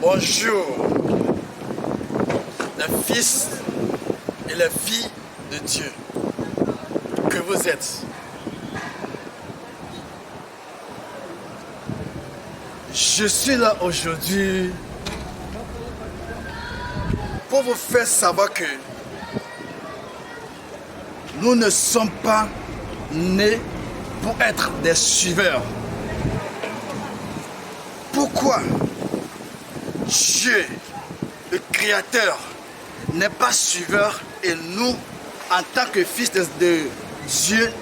Bonjour, les fils et les filles de Dieu que vous êtes. Je suis là aujourd'hui pour vous faire savoir que nous ne sommes pas nés pour être des suiveurs. Pourquoi Dieu, le Créateur, n'est pas suiveur et nous, en tant que fils de Dieu,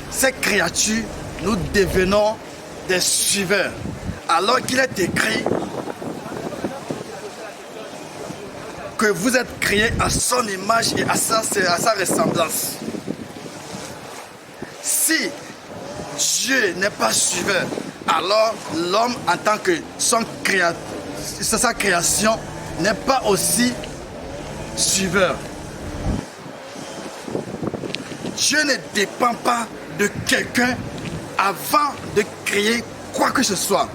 ces créatures, nous devenons des suiveurs. Alors qu'il est écrit que vous êtes créés à son image et à sa ressemblance. Si Dieu n'est pas suiveur, alors l'homme en tant que sa création n'est pas aussi suiveur. Dieu ne dépend pas de quelqu'un avant de créer quoi que ce soit.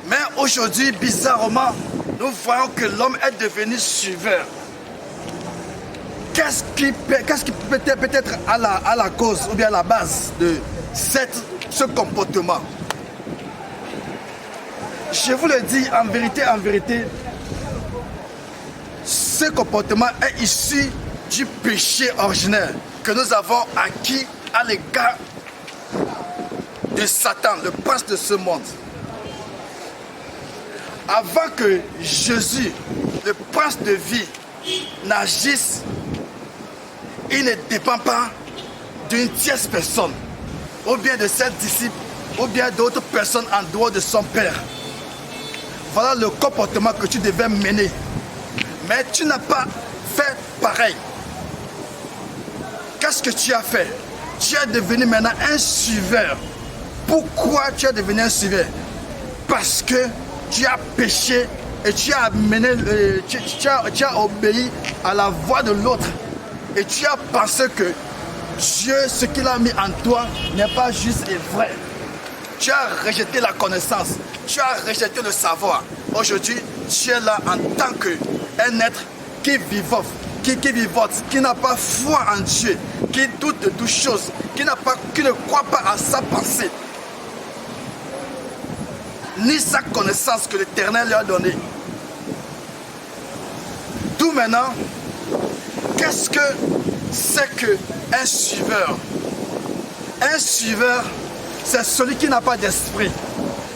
Mais aujourd'hui, bizarrement, nous voyons que l'homme est devenu suiveur. Qu'est-ce qui peut être à la cause ou bien à la base de ce comportement? Je vous le dis en vérité, ce comportement est issu du péché originel que nous avons acquis à l'égard de Satan, le prince de ce monde. Avant que Jésus, le prince de vie, n'agisse, il ne dépend pas d'une tierce personne, ou bien de ses disciples, ou bien d'autres personnes en dehors de son Père. Voilà le comportement que tu devais mener. Mais tu n'as pas fait pareil. Qu'est-ce que tu as fait? Tu es devenu maintenant un suiveur. Pourquoi tu es devenu un suiveur? Parce que tu as péché et tu as obéi à la voix de l'autre. Et tu as pensé que Dieu, ce qu'il a mis en toi, n'est pas juste et vrai. Tu as rejeté la connaissance, tu as rejeté le savoir. Aujourd'hui, tu es là en tant qu'un être qui vivote, qui n'a pas foi en Dieu, qui doute de toutes choses, qui ne croit pas à sa pensée, ni sa connaissance que l'Éternel lui a donnée. D'où maintenant, qu'est-ce que c'est qu'un suiveur? Un suiveur, c'est celui qui n'a pas d'esprit.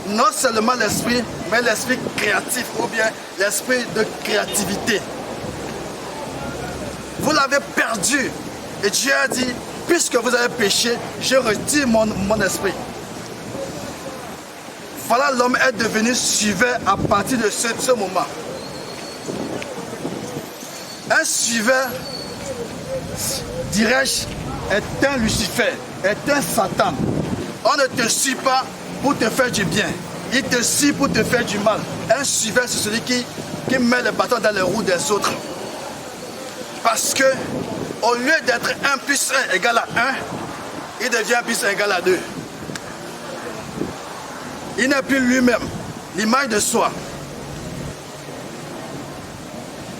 Non seulement l'esprit, mais l'esprit créatif ou bien l'esprit de créativité. Vous l'avez perdu. Et Dieu a dit, puisque vous avez péché, je retire mon esprit. Voilà, l'homme est devenu suiveur à partir de ce moment. Un suiveur, dirais-je, est un Lucifer, est un Satan. On ne te suit pas pour te faire du bien. Il te suit pour te faire du mal. Un suiveur, c'est celui qui met le bâton dans les roues des autres. Parce que, au lieu d'être 1 plus 1 égale à 1, il devient 1 plus 1 égale à 2. Il n'est plus lui-même, l'image de soi.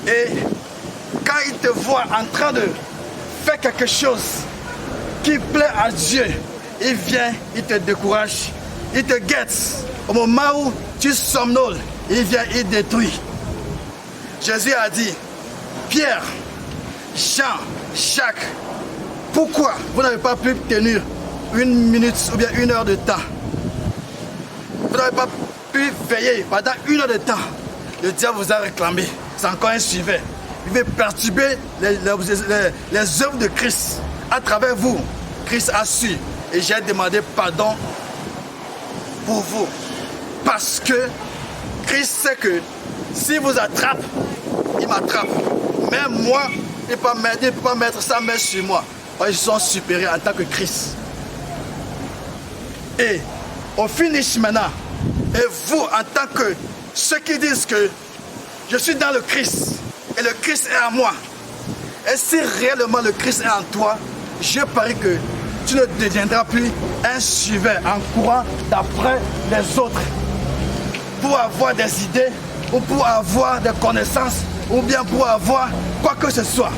Et quand il te voit en train de faire quelque chose qui plaît à Dieu, il vient, il te décourage, il te guette. Au moment où tu somnoles, il vient, il détruit. Jésus a dit, Pierre, Jean, Jacques, pourquoi vous n'avez pas pu tenir 1 minute ou bien 1 heure de temps? Vous n'avez pas pu veiller pendant 1 heure de temps. Le diable vous a réclamé. C'est encore un suiveur. Il veut perturber les œuvres de Christ. À travers vous, Christ a su. Et j'ai demandé pardon pour vous. Parce que Christ sait que s'il vous attrape, il m'attrape. Mais moi, il ne peut pas mettre sa main sur moi. Ils sont supérieurs en tant que Christ. Et au finish maintenant, et vous en tant que ceux qui disent que je suis dans le Christ et le Christ est en moi. Et si réellement le Christ est en toi, je parie que tu ne deviendras plus un suiveur en courant d'après les autres. pour avoir des idées, ou pour avoir des connaissances, ou bien pour avoir quoi que ce soit.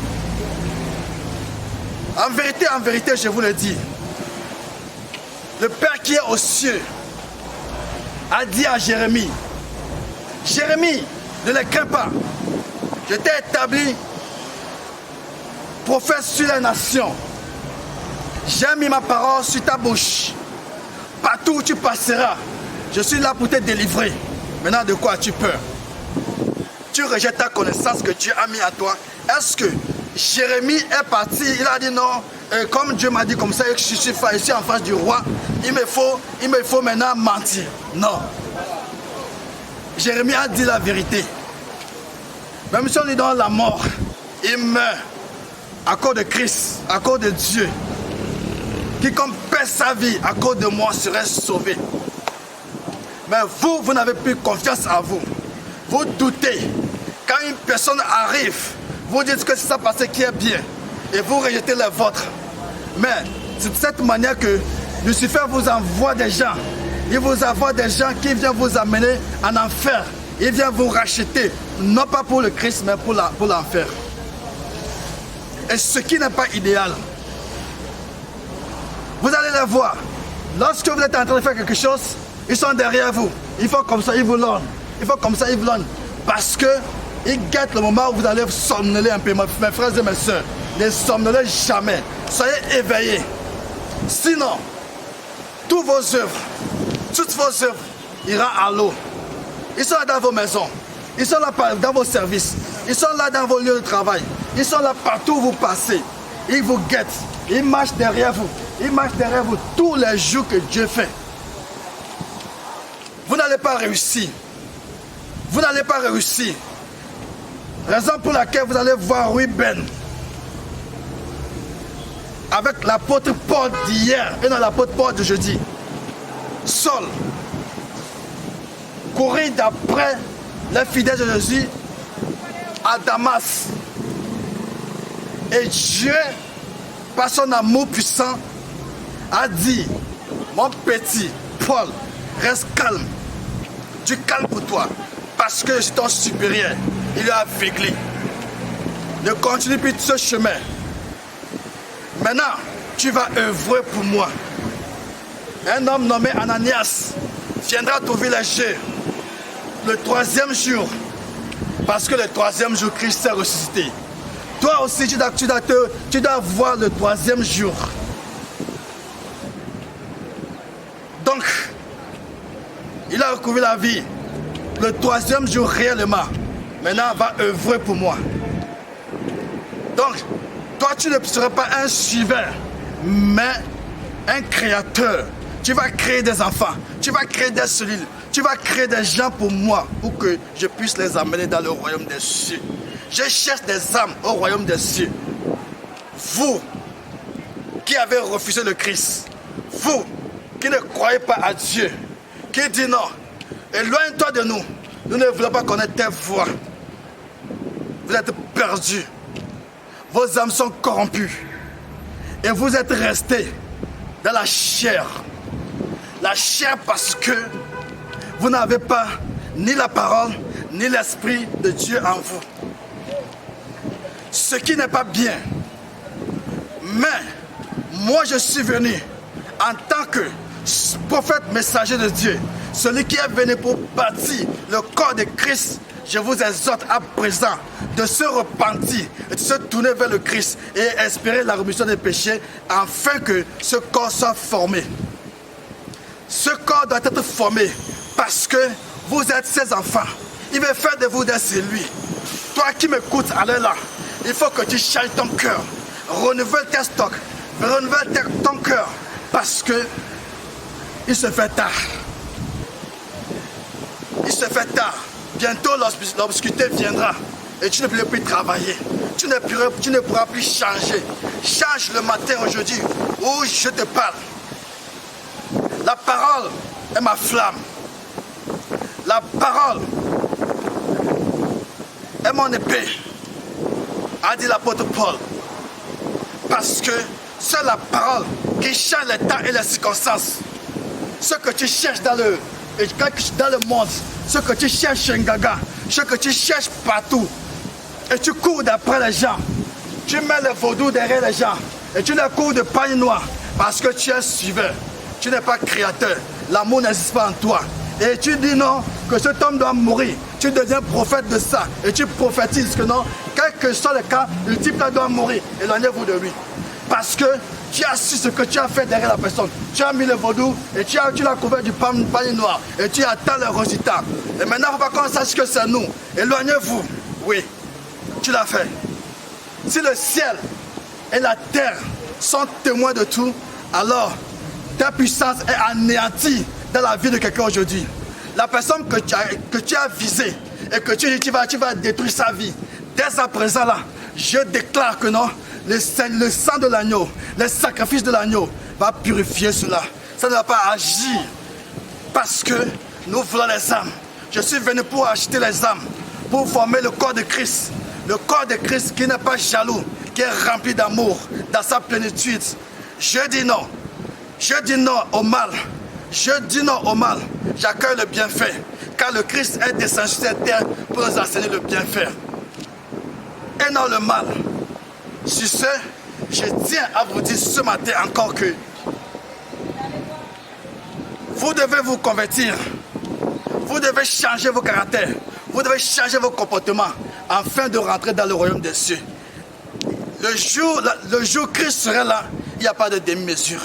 En vérité, je vous le dis, le Père qui est aux cieux a dit à Jérémie, Jérémie, ne les crains pas, je t'ai établi prophète sur les nations. J'ai mis ma parole sur ta bouche. Partout où tu passeras, je suis là pour te délivrer. Maintenant, de quoi as-tu peur? Tu rejettes ta connaissance que Dieu a mis à toi. Est-ce que Jérémie est parti, il a dit non, comme Dieu m'a dit comme ça, je suis en face du roi, il me faut maintenant mentir. Non. Jérémie a dit la vérité. Même si on lui donne la mort, il meurt à cause de Christ, à cause de Dieu. Quiconque perd sa vie à cause de moi serait sauvé. Mais vous n'avez plus confiance en vous. Vous doutez. Quand une personne arrive, vous dites que c'est ça passé qui est bien. Et vous rejetez les vôtres. Mais c'est de cette manière que Lucifer vous envoie des gens. Il vous envoie des gens qui viennent vous amener en enfer. Il vient vous racheter. Non pas pour le Christ, mais pour l'enfer. Et ce qui n'est pas idéal. Vous allez les voir. Lorsque vous êtes en train de faire quelque chose, ils sont derrière vous. Ils font comme ça, ils vous lorgnent. Ils font comme ça, ils vous lorgnent. Parce qu'ils guettent le moment où vous allez somnoler un peu. Mes frères et mes soeurs, ne somnolez jamais. Soyez éveillés. Sinon, toutes vos œuvres iront à l'eau. Ils sont là dans vos maisons. Ils sont là dans vos services. Ils sont là dans vos lieux de travail. Ils sont là partout où vous passez. Ils vous guettent. Ils marchent derrière vous. Ils marchent derrière vous tous les jours que Dieu fait. Vous n'allez pas réussir. Vous n'allez pas réussir. Raison pour laquelle vous allez voir Ruben avec l'apôtre Paul d'hier et non l'apôtre Paul de jeudi. Saul courir d'après les fidèles de Jésus à Damas. Et Dieu, par son amour puissant, a dit, mon petit Paul, reste calme. Du calme pour toi. Parce que je suis ton supérieur. Il est aveuglé. Ne continue plus ce chemin. Maintenant, tu vas œuvrer pour moi. Un homme nommé Ananias viendra au villager le 3e jour. Parce que le 3e jour, Christ s'est ressuscité. Toi aussi, tu dois voir le 3e jour. Donc, il a recouvert la vie. Le 3e jour réellement. Maintenant, va œuvrer pour moi. Donc, toi, tu ne seras pas un suiveur, mais un créateur. Tu vas créer des enfants. Tu vas créer des cellules. Tu vas créer des gens pour moi, pour que je puisse les amener dans le royaume des cieux. Je cherche des âmes au royaume des cieux. Vous qui avez refusé le Christ, vous qui ne croyez pas à Dieu, qui dit non, éloigne-toi de nous. Nous ne voulons pas connaître tes voies. Vous êtes perdus. Vos âmes sont corrompues. Et vous êtes restés dans la chair. La chair parce que vous n'avez pas ni la parole, ni l'Esprit de Dieu en vous. Ce qui n'est pas bien. Mais moi je suis venu en tant que prophète messager de Dieu, celui qui est venu pour bâtir le corps de Christ. Je vous exhorte à présent de se repentir et de se tourner vers le Christ et espérer la rémission des péchés afin que ce corps soit formé. Ce corps doit être formé parce que vous êtes ses enfants. Il veut faire de vous des cellules. Toi qui m'écoutes, allez là. Il faut que tu changes ton cœur. Renouvelle tes stocks. Renouvelle ton cœur. Parce que il se fait tard. Il se fait tard. Bientôt l'obscurité viendra. Et tu ne pourras plus travailler. Tu ne pourras plus changer. Change le matin aujourd'hui où je te parle. La parole est ma flamme. La parole est mon épée, a dit l'apôtre Paul. Parce que c'est la parole qui change les temps et les circonstances. Ce que tu cherches dans Et dans le monde, ce que tu cherches Ngaga, ce que tu cherches partout, et tu cours d'après les gens, tu mets le vaudou derrière les gens, et tu les cours de pagne noire, parce que tu es suiveur, tu n'es pas créateur, l'amour n'existe pas en toi. Et tu dis non, que cet homme doit mourir, tu deviens prophète de ça, et tu prophétises que non, quel que soit le cas, le type là doit mourir, éloignez-vous de lui. Parce que tu as su ce que tu as fait derrière la personne. Tu as mis le vaudou et tu l'as couvert du pagne noir. Et tu attends le résultat. Et maintenant, il ne faut pas qu'on sache que c'est nous. Éloignez-vous. Oui, tu l'as fait. Si le ciel et la terre sont témoins de tout, alors ta puissance est anéantie dans la vie de quelqu'un aujourd'hui. La personne que tu as visée et que tu dis tu vas détruire sa vie, dès à présent là, je déclare que non, le sang de l'agneau, le sacrifice de l'agneau va purifier cela. Ça ne va pas agir parce que nous voulons les âmes. Je suis venu pour acheter les âmes, pour former le corps de Christ. Le corps de Christ qui n'est pas jaloux, qui est rempli d'amour dans sa plénitude. Je dis non. Je dis non au mal. Je dis non au mal. J'accueille le bienfait. Car le Christ est descendu sur cette terre pour nous enseigner le bienfait. Et non le mal. Sur ce, je tiens à vous dire ce matin encore que vous devez vous convertir. Vous devez changer vos caractères. Vous devez changer vos comportements afin de rentrer dans le royaume des cieux. Le jour où Christ sera là, il n'y a pas de demi-mesure.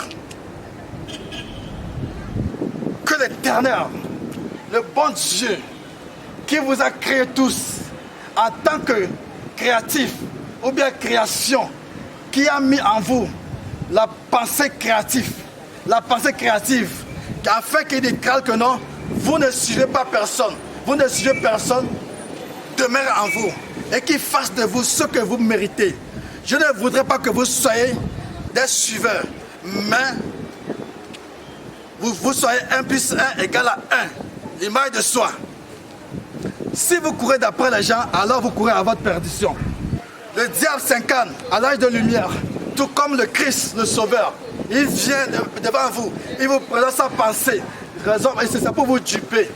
Que l'Éternel, le bon Dieu, qui vous a créés tous en tant que créatifs, ou bien création, qui a mis en vous la pensée créative, afin qu'il déclare que non, vous ne suivez pas personne, demeure en vous, et qu'il fasse de vous ce que vous méritez. Je ne voudrais pas que vous soyez des suiveurs, mais vous soyez 1 plus 1 égale à 1, l'image de soi. Si vous courez d'après les gens, alors vous courez à votre perdition. Le diable s'incarne à l'âge de lumière, tout comme le Christ, le Sauveur. Il vient devant vous, il vous présente sa pensée, raison, et c'est ça pour vous duper.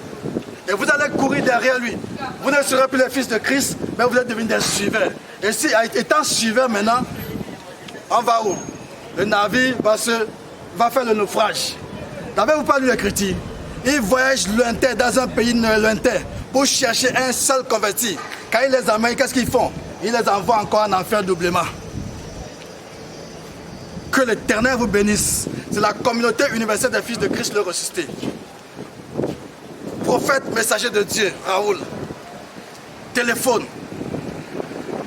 Et vous allez courir derrière lui. Vous ne serez plus les fils de Christ, mais vous êtes devenus des suiveurs. Et si, étant suiveurs maintenant, on va où? Le navire va faire le naufrage. N'avez-vous pas lu l'Écriture? Il voyage lointain dans un pays lointain pour chercher un seul converti. Quand il les amène, qu'est-ce qu'ils font? Ils les envoient encore en enfer doublement. Que l'Éternel vous bénisse. C'est la communauté universelle des fils de Christ le ressuscité. Prophète, messager de Dieu, Raoul. Téléphone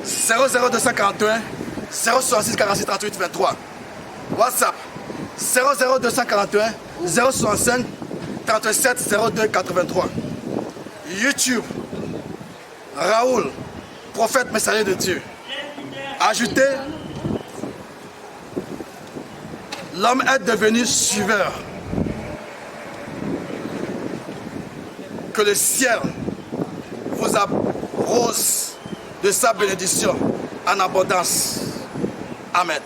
00241 066 46 38 23. WhatsApp 00241 065 37 02 83. YouTube Raoul, prophète messager de Dieu. Ajoutez, l'homme est devenu suiveur. Que le ciel vous arrose de sa bénédiction en abondance. Amen.